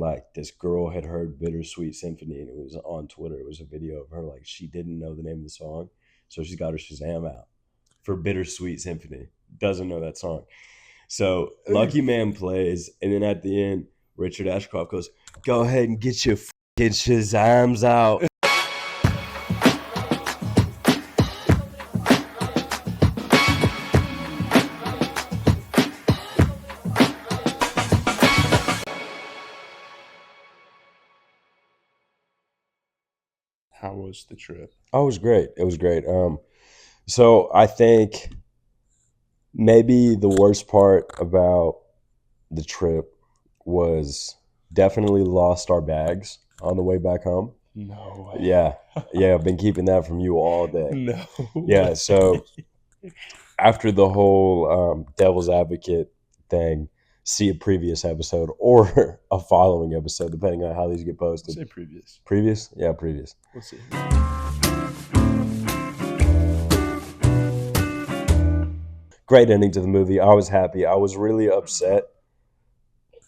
like this girl had heard Bittersweet Symphony, and it was on Twitter. It was a video of her, like, she didn't know the name of the song, so she got her Shazam out for Bittersweet Symphony. Doesn't know that song. So Lucky Man plays, and then at the end, Richard Ashcroft goes, "Go ahead and get your fucking Shazams out." How was the trip? Oh, it was great. It was great. So I think maybe the worst part about the trip was definitely lost our bags on the way back home. No way. Yeah. I've been keeping that from you all day. No. Yeah. So after the whole Devil's Advocate thing, see a previous episode or a following episode, depending on how these get posted. Say previous. Previous? Yeah, previous. Let's see. Great ending to the movie. I was happy. I was really upset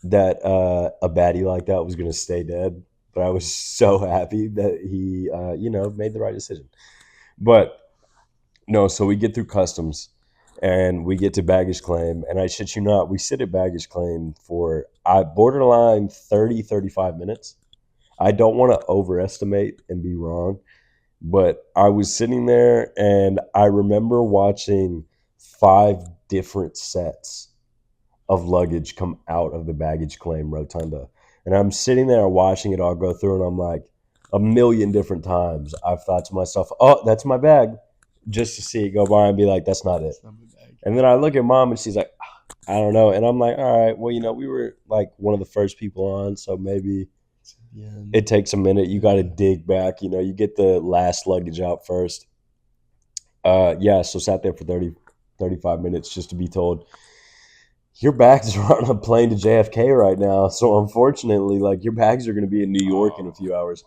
that a baddie like that was going to stay dead, but I was so happy that he, made the right decision. But no, so we get through customs and we get to baggage claim, and I shit you not, we sit at baggage claim for borderline 35 minutes. I don't want to overestimate and be wrong, but I was sitting there and I remember watching 5 different sets of luggage come out of the baggage claim rotunda. And I'm sitting there watching it all go through, and I'm like, a million different times I've thought to myself, oh, that's my bag, just to see it go by and be like, that's not it. It's not my bag. And then I look at Mom and she's like, I don't know. And I'm like, all right, well, we were like one of the first people on, so maybe it takes a minute. You got to dig back. You get the last luggage out first. So sat there for 35 minutes just to be told, your bags are on a plane to JFK right now. So unfortunately, like, your bags are going to be in New York in a few hours.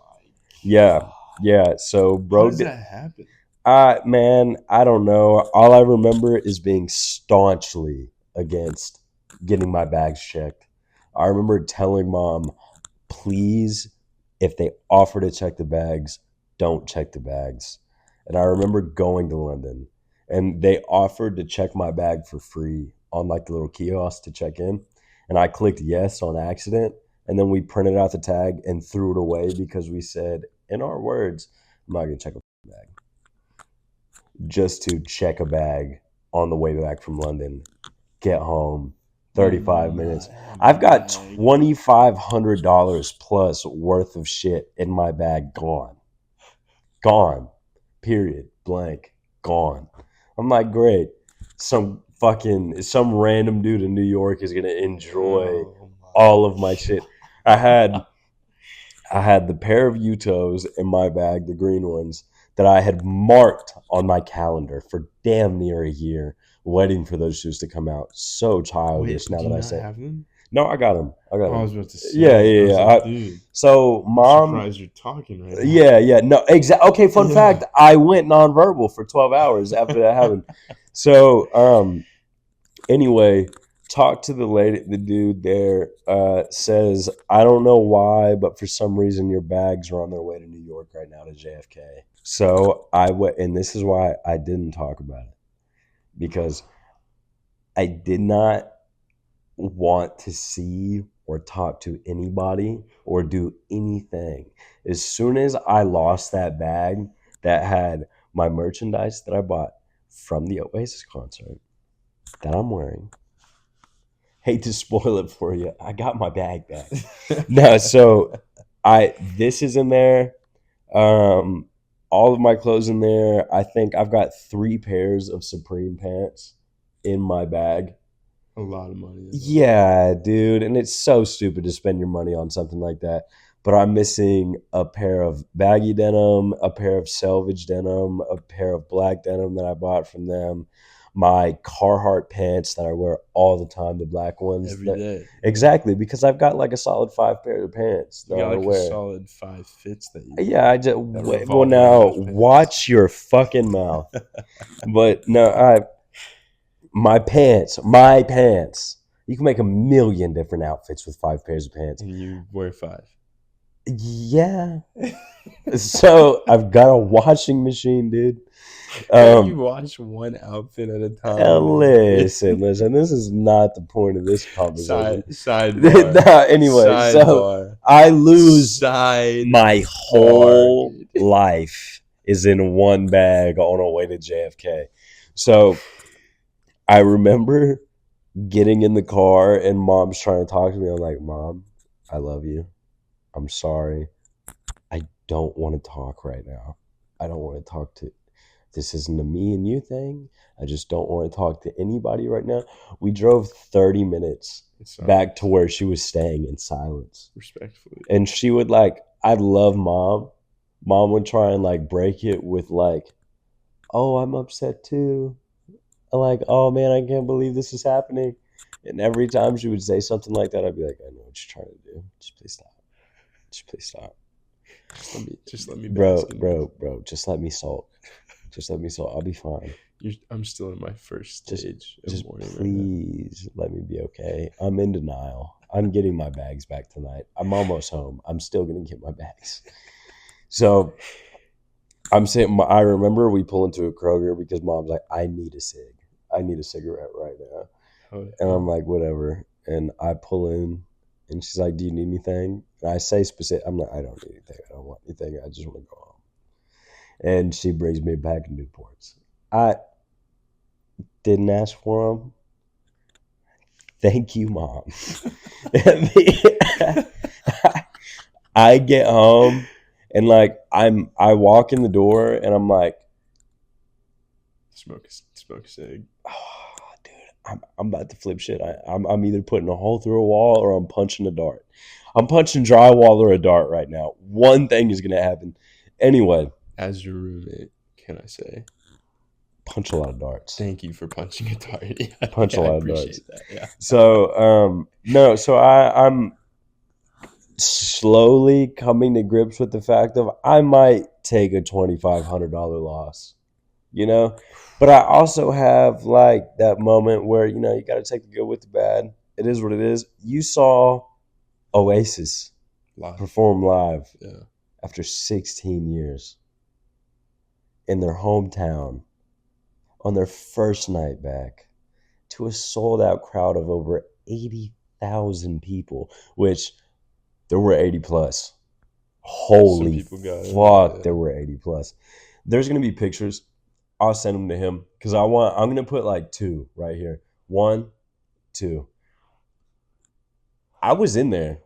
Yeah. So, bro, how does that happen? Man, I don't know. All I remember is being staunchly against getting my bags checked. I remember telling Mom, please, if they offer to check the bags, don't check the bags. And I remember going to London, and they offered to check my bag for free on like the little kiosk to check in. And I clicked yes on accident. And then we printed out the tag and threw it away because we said, in our words, I'm not going to check a bag. Just to check a bag on the way back from London, get home, 35 minutes. I've got $2,500 plus worth of shit in my bag gone. Gone. Period. Blank. Gone. I'm like, great. Some random dude in New York is gonna enjoy all of my shit. I had the pair of Utos in my bag, the green ones, that I had marked on my calendar for damn near a year, waiting for those shoes to come out. So childish. Now that I say, have them? No, I got them. I was about to say. Yeah. Like, dude, so, Mom. I'm surprised you're talking right now. Yeah. No, exactly. Okay, fun fact. I went nonverbal for 12 hours after that happened. So, anyway, talk to the dude there, says, I don't know why, but for some reason your bags are on their way to New York right now to JFK. So I went, and this is why I didn't talk about it, because I did not want to see or talk to anybody or do anything. As soon as I lost that bag that had my merchandise that I bought from the Oasis concert that I'm wearing, hate to spoil it for you, I got my bag back. No, so this is in there. All of my clothes in there. I think I've got 3 pairs of Supreme pants in my bag. A lot of money. Yeah, dude. And it's so stupid to spend your money on something like that. But I'm missing a pair of baggy denim, a pair of selvage denim, a pair of black denim that I bought from them, my Carhartt pants that I wear all the time, the black ones. Every day. Exactly, because I've got like a solid 5 pairs of pants that I wear. A solid 5 fits that you. Yeah, well, now watch your fucking mouth. But no, my pants You can make a million different outfits with 5 pairs of pants. And you wear 5. Yeah. So I've got a washing machine, dude. You watch one outfit at a time. Listen. This is not the point of this conversation. Sidebar. Anyway, Sidebar. so I lose my whole life is in one bag on our way to JFK. So I remember getting in the car and mom's trying to talk to me. I'm like, Mom, I love you. I'm sorry. I don't want to talk right now. I don't want to talk to. This isn't a me and you thing. I just don't want to talk to anybody right now. We drove 30 minutes back to where she was staying in silence. Respectfully. And she would like, I love Mom. Mom would try and like break it with like, oh, I'm upset too. I'm like, oh man, I can't believe this is happening. And every time she would say something like that, I'd be like, I know what you're trying to do. Just please stop. Just please stop. Just let me bro, just let me sulk. Just let me sulk. I'll be fine. I'm still in my first stage of mourning. Please let me be okay. I'm in denial. I'm getting my bags back tonight. I'm almost home. I'm still going to get my bags. So I'm saying, I remember we pull into a Kroger because Mom's like, I need a cig. I need a cigarette right now. And I'm like, whatever. And I pull in and she's like, do you need anything? And I say specific, I'm like, I don't need anything. I don't want anything. I just want to go home. And she brings me back to Newports. I didn't ask for them. Thank you, Mom. I get home and like I walk in the door and I'm like, smoke a cig. Oh, dude, I'm about to flip shit. I'm either putting a hole through a wall or I'm punching a dart. I'm punching drywall or a dart right now. One thing is gonna happen. Anyway, as your roommate, can I say, punch a lot of darts. Thank you for punching a dart. Yeah, punch a lot of darts. That, yeah. So no, so I'm slowly coming to grips with the fact of I might take a $2,500 loss, you know, but I also have like that moment where, you know, you got to take the good with the bad. It is what it is. You saw Oasis perform live after 16 years in their hometown on their first night back to a sold out crowd of over 80,000 people, which there were 80 plus. Holy fuck, there were 80 plus. There's going to be pictures. I'll send them to him because I'm going to put like 2 right here. 1, 2. I was in there.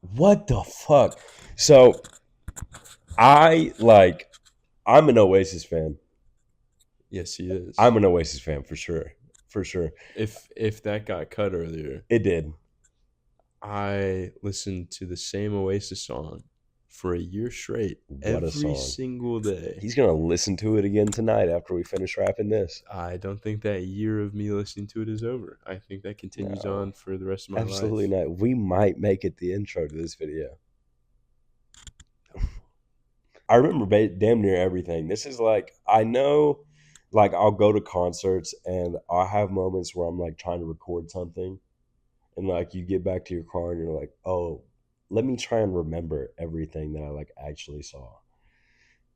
What the fuck? So I'm an Oasis fan. Yes, he is. I'm an Oasis fan for sure. For sure. If that got cut earlier. It did. I listened to the same Oasis song for a year straight. Every single day. He's going to listen to it again tonight after we finish wrapping this. I don't think that year of me listening to it is over. I think that continues on for the rest of my life. Absolutely not. We might make it the intro to this video. I remember damn near everything. This is like, I know, like I'll go to concerts and I'll have moments where I'm like trying to record something. And like you get back to your car and you're like, oh, let me try and remember everything that I like actually saw.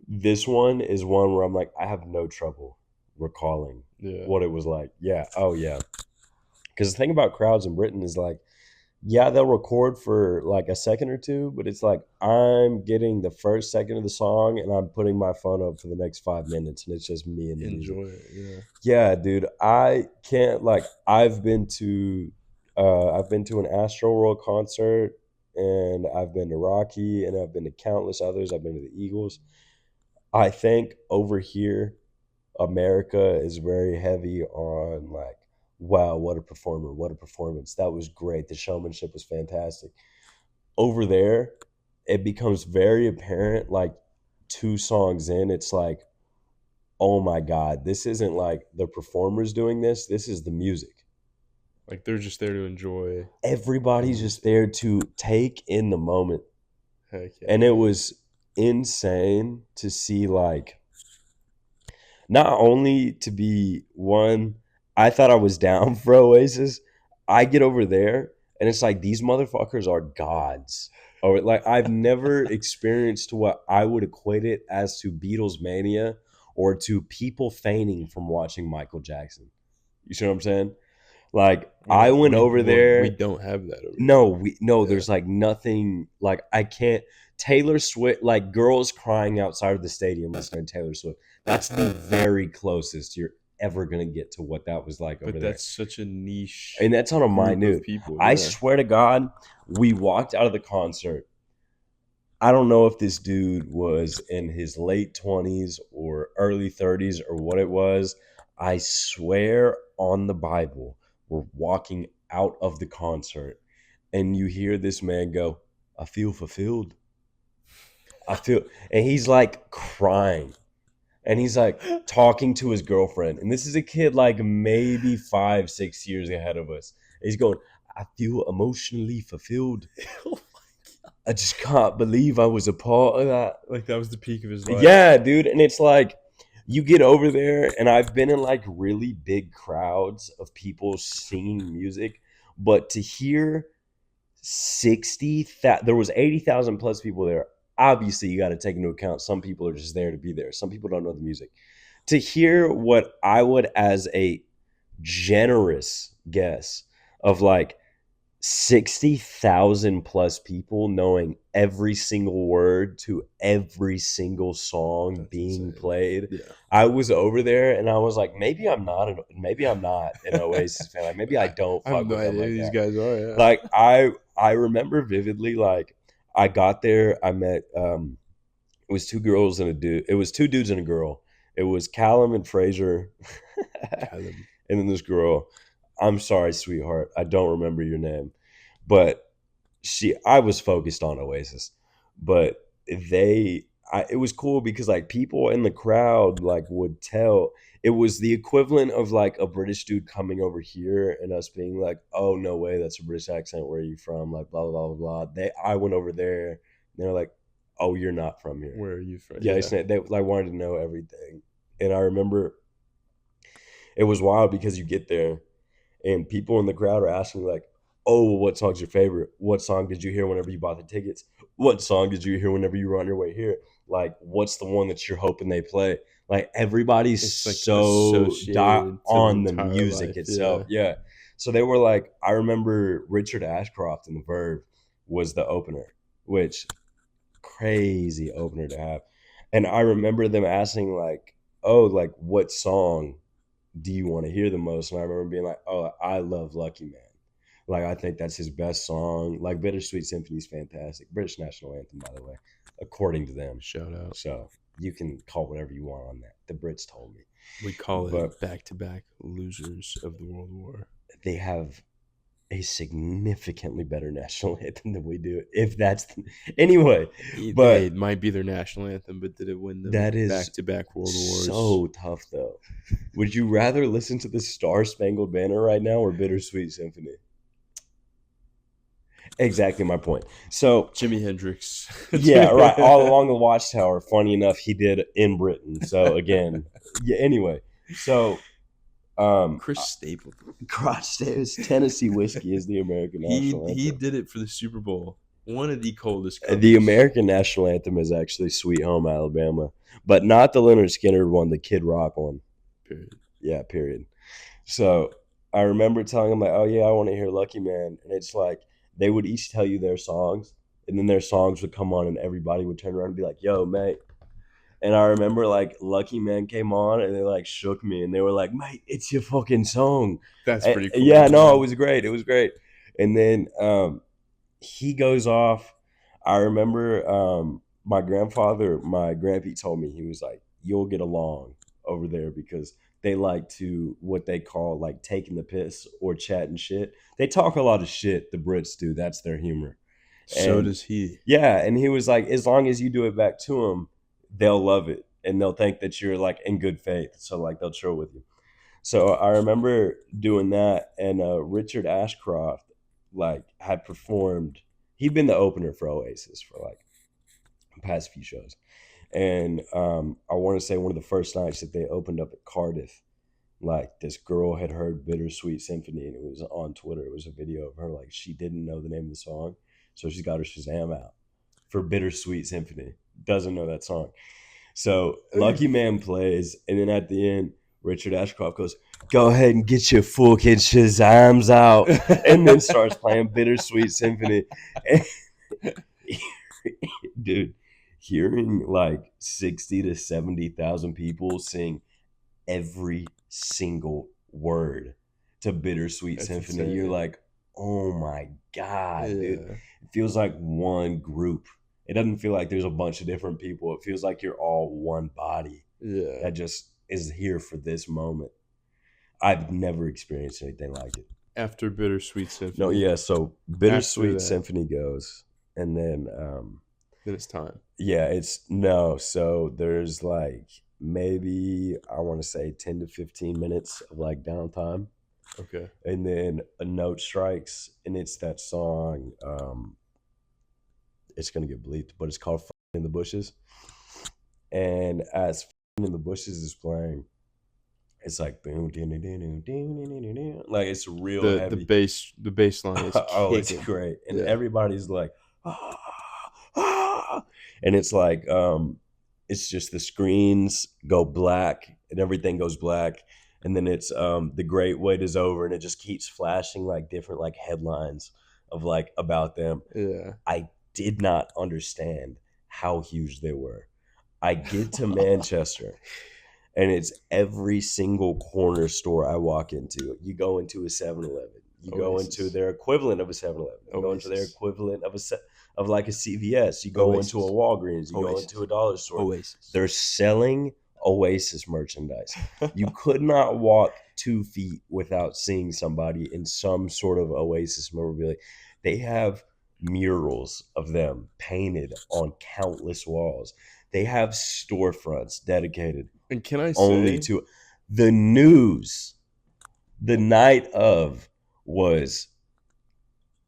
This one is one where I'm like, I have no trouble recalling what it was like. Yeah. Oh yeah. Because the thing about crowds in Britain is like, yeah, they'll record for like a second or two, but it's like I'm getting the first second of the song and I'm putting my phone up for the next 5 minutes and it's just me and the music. Enjoy it. Yeah. Yeah, dude. I can't like I've been to an Astro World concert, and I've been to Rocky, and I've been to countless others. I've been to the Eagles. I think over here, America is very heavy on like, wow, what a performer, what a performance. That was great. The showmanship was fantastic. Over there, it becomes very apparent like 2 songs in, it's like, oh my God, this isn't like the performers doing this. This is the music. Like they're just there to enjoy. Everybody's just there to take in the moment. Heck yeah. And it was insane to see like, not only to be one, I thought I was down for Oasis. I get over there and it's like these motherfuckers are gods. Or like I've never experienced what I would equate it as to Beatles mania or to people fainting from watching Michael Jackson. You see what I'm saying? Like I went over We there. don't have that over No, here. there's like nothing like I can't Taylor Swift, like girls crying outside of the stadium listening to Taylor Swift. That's the very closest you're ever gonna get to what that was like over But there. that's such a niche And that's on a group minute. of people. I swear to God, we walked out of the concert. I don't know if this dude was in his late 20s or early 30s or what it was. I swear on the Bible, we're walking out of the concert and you hear this man go, I feel fulfilled. And he's like crying. And he's like talking to his girlfriend. And this is a kid like maybe 5-6 years ahead of us. And he's going, I feel emotionally fulfilled. I just can't believe I was a part of that. Like that was the peak of his life. Yeah, dude. And it's like you get over there, and I've been in like really big crowds of people singing music, but to hear 60,000, there was 80,000 plus people there. Obviously, you got to take into account some people are just there to be there. Some people don't know the music. To hear what I would, as a generous guess of like 60,000 plus people knowing every single word to every single song That's being insane. played. Yeah. I was over there and I was like, maybe I'm not an Oasis fan. Like maybe I don't I have fuck no with them idea like who these that. guys are. Yeah. Like I remember vividly, like I got there, I met it was two girls and a dude. It was two dudes and a girl. It was Callum and Fraser. Callum. And then this girl. I'm sorry, sweetheart. I don't remember your name. But I was focused on Oasis. But it was cool because like people in the crowd like would tell it was the equivalent of like a British dude coming over here and us being like, oh no way, that's a British accent. Where are you from? Like blah blah blah blah. I went over there and they're like, oh, you're not from here. Where are you from? Yeah, they like wanted to know everything. And I remember it was wild because you get there and people in the crowd are asking like, oh, what song's your favorite? What song did you hear whenever you bought the tickets? What song did you hear whenever you were on your way here? Like, what's the one that you're hoping they play? Like, everybody's It's like so associated to on the entire music life. itself. Yeah. So they were like, I remember Richard Ashcroft in the Verve was the opener, which crazy opener to have. And I remember them asking like, oh, like what song do you want to hear the most? And I remember being like, oh, I love Lucky Man. Like, I think that's his best song. Like, Bittersweet Symphony is fantastic. British national anthem, by the way, according to them. Shout out. So you can call whatever you want on that. The Brits told me. We call it back-to-back losers of the World War. They have a significantly better national anthem than we do. If that's anyway, but it might be their national anthem, but did it win them? That is back-to-back World Wars. So tough, though. Would you rather listen to the Star Spangled Banner right now or Bittersweet Symphony? Exactly my point. So Jimi Hendrix. Yeah, right. All Along the Watchtower. Funny enough, he did in Britain. So again, yeah. Anyway, so Chris Stapleton. Tennessee whiskey is the American national anthem. He did it for the Super Bowl. One of the coldest. The American national anthem is actually "Sweet Home Alabama," but not the Leonard Skinner one, the Kid Rock one. Period. Yeah, period. So I remember telling them like, "Oh yeah, I want to hear Lucky Man," and it's like they would each tell you their songs, and then their songs would come on, and everybody would turn around and be like, "Yo, mate." And I remember like Lucky Man came on and they like shook me and they were like, mate, it's your fucking song. That's pretty cool. Yeah, no, it was great. It was great. And then he goes off. I remember my grandpa told me, he was like, you'll get along over there because they like to what they call like taking the piss or chatting shit. They talk a lot of shit, the Brits do. That's their humor. So does he. Yeah, and he was like, as long as you do it back to him, they'll love it and they'll think that you're like in good faith, so like they'll chill with you. So I remember doing that, and Richard Ashcroft like had performed. He'd been the opener for Oasis for like the past few shows, and I want to say one of the first nights that they opened up at Cardiff, Like this girl had heard Bittersweet Symphony and it was on Twitter. It was a video of her like she didn't know the name of the song, so she got her Shazam out for Bittersweet Symphony. Doesn't know that song. So Lucky Man plays, and then at the end, Richard Ashcroft goes, "Go ahead and get your fucking Shazams out," and then starts playing Bittersweet Symphony. Dude, hearing like 60 to 70,000 people sing every single word to Bittersweet Symphony, insane. You're like, oh my God, dude. It feels like one group. It doesn't feel like there's a bunch of different people. It feels like you're all one body that just is here for this moment. I've never experienced anything like it. After Bittersweet Symphony. No, yeah, so Bittersweet Symphony goes, and then it's time. Yeah, so there's like maybe I want to say 10 to 15 minutes of like downtime. Okay. And then a note strikes, and it's that song. It's gonna get bleeped, but it's called "F***ing in the Bushes." And as "F***ing in the Bushes" is playing, it's like boom, like it's real heavy. The bass line is oh, it's great, and everybody's like, and it's like it's just the screens go black and everything goes black, and then it's the great wait is over, and it just keeps flashing like different like headlines of like about them. I did not understand how huge they were. I get to Manchester and it's every single corner store I walk into. You go into a 7-Eleven. You go into their equivalent of a 7-Eleven. You go into their equivalent of like a CVS. You go into a Walgreens. You go into a dollar store. They're selling Oasis merchandise. You could not walk 2 feet without seeing somebody in some sort of Oasis memorabilia. They have murals of them painted on countless walls. They have storefronts dedicated and can I only to the news. The night of was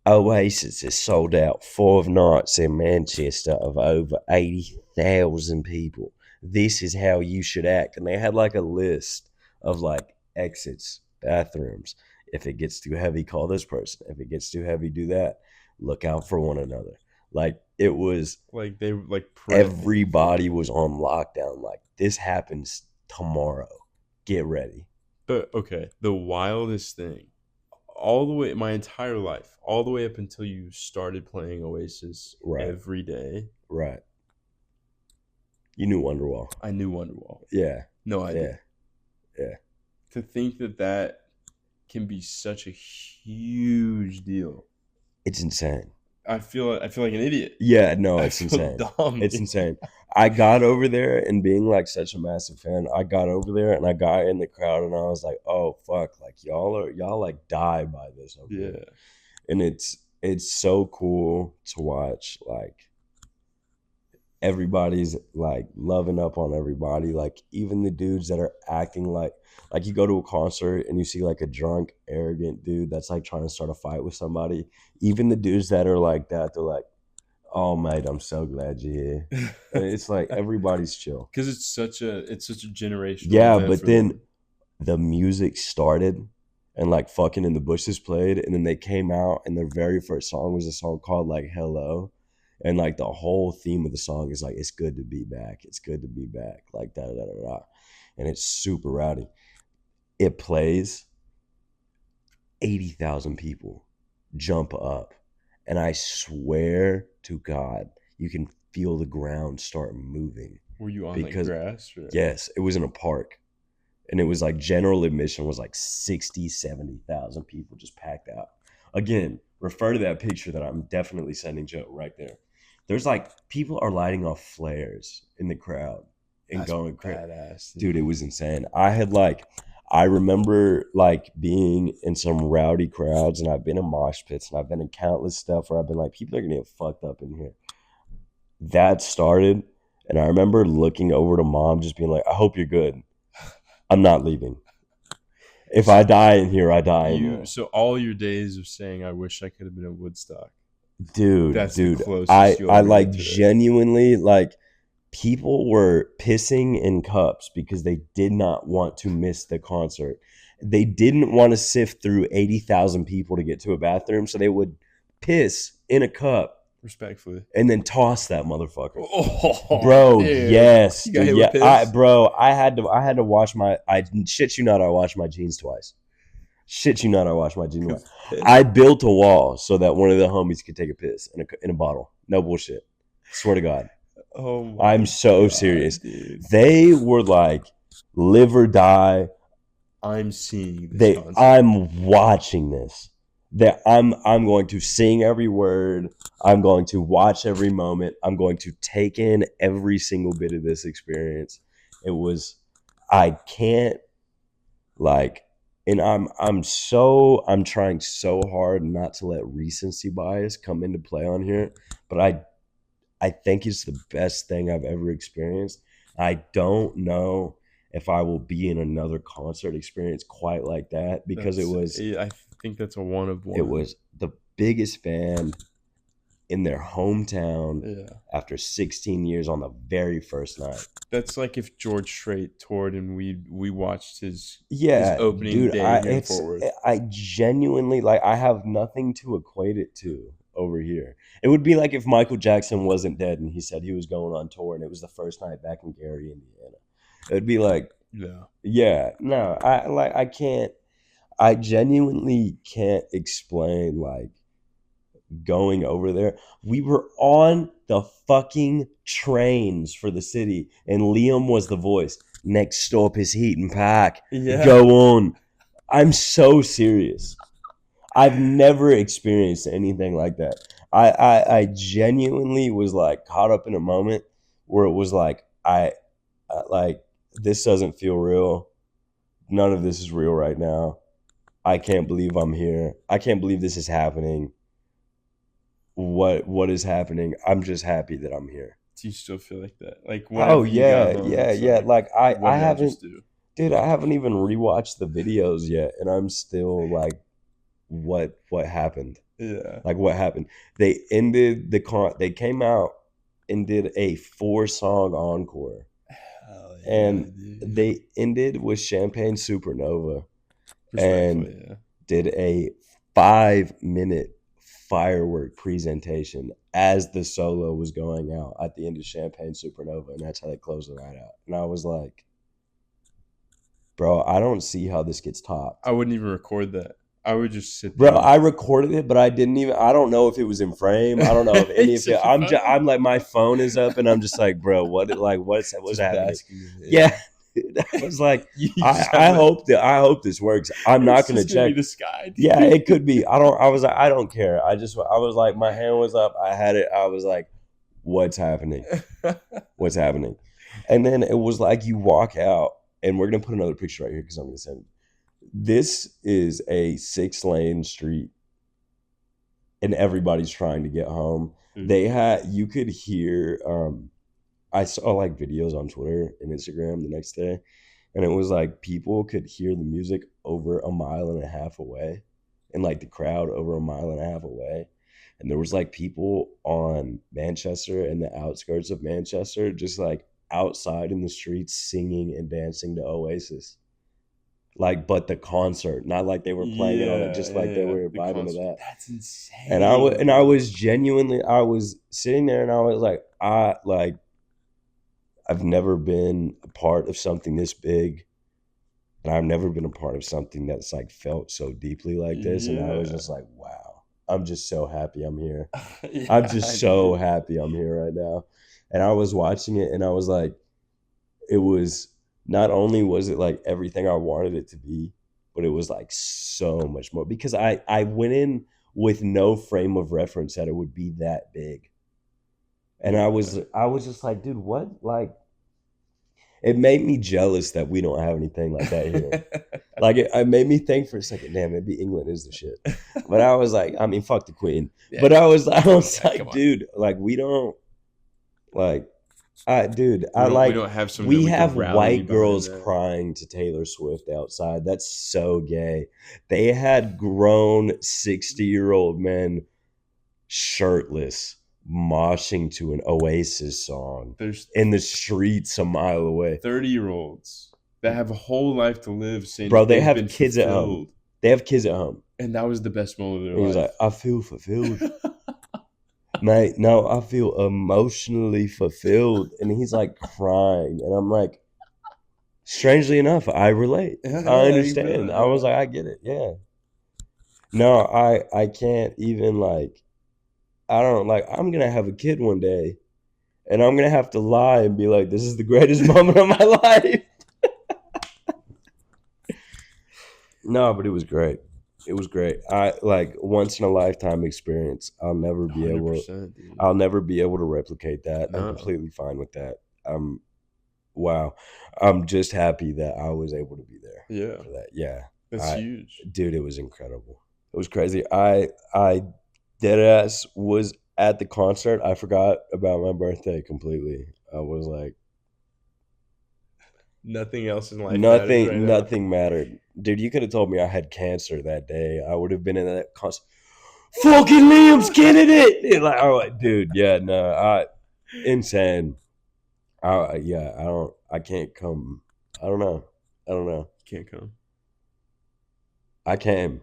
Oasis is sold out 4 nights in Manchester of over 80,000 people. This is how you should act. And they had like a list of like exits, bathrooms. If it gets too heavy, call this person. If it gets too heavy, do that. Look out for one another. Like it was like they like everybody was on lockdown. Like this happens tomorrow. Get ready. But okay, the wildest thing, all the way my entire life, all the way up until you started playing Oasis every day. Right. You knew Wonderwall. I knew Wonderwall. Yeah. No idea. Yeah. To think that can be such a huge deal. It's insane. I feel like an idiot. Yeah, no, it's insane. Dumb. It's insane. I got over there, and being like such a massive fan, I got over there and I got in the crowd and I was like, oh fuck, like y'all like die by this over here. And it's so cool to watch, like everybody's like loving up on everybody. Like even the dudes that are acting like you go to a concert and you see like a drunk, arrogant dude that's like trying to start a fight with somebody. Even the dudes that are like that, they're like, oh mate, I'm so glad you're here. And it's like everybody's chill. Because it's such a generational event. But then the music started and like Fucking in the Bushes played, and then they came out and their very first song was a song called like Hello. And like the whole theme of the song is like, it's good to be back. It's good to be back. Like da da da da. And it's super rowdy. It plays, 80,000 people jump up. And I swear to God, you can feel the ground start moving. Were you on like grass? Or? Yes, it was in a park. And it was like general admission was like 60, 70,000 people just packed out. Again, refer to that picture that I'm definitely sending Joe right there. There's like people are lighting off flares in the crowd and that's going crazy. Dude, it was insane. I remember like being in some rowdy crowds, and I've been in mosh pits and I've been in countless stuff where I've been like, people are gonna get fucked up in here. That started, and I remember looking over to mom just being like, I hope you're good. I'm not leaving. If I die in here, I die in here. So all your days of saying, I wish I could have been at Woodstock. Dude, I like genuinely like people were pissing in cups because they did not want to miss the concert. They didn't want to sift through 80,000 people to get to a bathroom, so they would piss in a cup. Respectfully. And then toss that motherfucker. Oh, bro, dude. yes. You got hit yeah, with piss? I had to wash my shit you not, I washed my jeans twice. Shit you not, I washed my jeans twice. I built a wall so that one of the homies could take a piss in a bottle. No bullshit. Swear to God. Oh my I'm so God, serious. dude. They were like live or die. I'm seeing this concert. I'm watching this. That I'm going to sing every word. I'm going to watch every moment. I'm going to take in every single bit of this experience. It was, I can't like, and I'm trying so hard not to let recency bias come into play on here, but I think it's the best thing I've ever experienced. I don't know if I will be in another concert experience quite like that because I think that's a one of one. It was the biggest band in their hometown after 16 years on the very first night. That's like if George Strait toured and we watched his opening day here in Fort Worth. I genuinely, like, I have nothing to equate it to over here. It would be like if Michael Jackson wasn't dead and he said he was going on tour and it was the first night back in Gary, Indiana. It would be like, no, I genuinely can't explain, like, going over there. We were on the fucking trains for the city and Liam was the voice. Next stop is Heaton Park. Go on. I'm so serious. I've never experienced anything like that. I genuinely was like caught up in a moment where it was like, like, this doesn't feel real. None of this is real right now. I can't believe I'm here. I can't believe this is happening. What is happening? I'm just happy that I'm here. Do you still feel like that? Like, yeah. Like I haven't, dude. I haven't even rewatched the videos yet, and I'm still like, what happened? Yeah. Like, what happened? They ended They came out and did a 4-song encore. And they ended with Champagne Supernova and did a 5-minute firework presentation as the solo was going out at the end of Champagne Supernova, and that's how they closed the night out. And I was like, bro, I don't see how this gets topped. I wouldn't even record that. I would just sit there. Bro, I recorded it, but I don't know if it was in frame. I don't know if any of it. I'm like, my phone is up and I'm just like, bro, what's happening? Yeah. I was like, I hope this works. I'm not going to check. The sky, yeah, it could be. I was like, I don't care. I was like, my hand was up. I had it. I was like, what's happening? What's happening? And then it was like, you walk out, and we're going to put another picture right here because I'm going to send it. This is a 6-lane street and everybody's trying to get home. Mm-hmm. You could hear, I saw like videos on Twitter and Instagram the next day, and it was like people could hear the music over 1.5 miles away and like the crowd over 1.5 miles away. And there was like people on Manchester and the outskirts of Manchester, just like outside in the streets singing and dancing to Oasis. Like, but the concert, not like they were playing it on it, just like they were vibing to that. That's insane. And I was genuinely, I was sitting there and I was like, I've never been a part of something this big, and I've never been a part of something that's like felt so deeply like this. And I was just like, wow, I'm just so happy I'm here. I'm just so happy I'm here right now. And I was watching it and I was like, it was, not only was it like everything I wanted it to be, but it was like so much more, because I went in with no frame of reference that it would be that big. And I was just like, dude, what? Like, it made me jealous that we don't have anything like that here. Like, it made me think for a second, damn, maybe England is the shit. But I was like, I mean, fuck the Queen. Yeah. But I was like, dude, like, we don't, like, dude, we have white girls crying to Taylor Swift outside. That's so gay. They had grown 60-year-old men shirtless moshing to an Oasis song There's in the streets a mile away. 30-year-olds that have a whole life to live saying, bro, they they've have been kids at home. fulfilled. They have kids at home. And that was the best moment of their And he's life. like, I feel fulfilled. Mate, no, I feel emotionally fulfilled. And he's like crying. And I'm like, strangely enough, I relate. Yeah, I you understand. feel it, I was yeah. like, I get it. Yeah. No, I can't even like, I don't like, I'm going to have a kid one day and I'm going to have to lie and be like, this is the greatest moment of my life. No, but it was great. It was great. I like once in a lifetime experience. I'll never be able to replicate that. No. I'm completely fine with that. Wow. I'm just happy that I was able to be there. Yeah. For that. Yeah. That's huge. Dude, it was incredible. It was crazy. I deadass was at the concert. I forgot about my birthday completely. I was like, nothing else in life nothing mattered. Dude, you could have told me I had cancer that day. I would have been in that concert. Fucking Liam's candidate. Like, oh, dude, yeah, no, insane. I can't come. I don't know. Can't come. I came.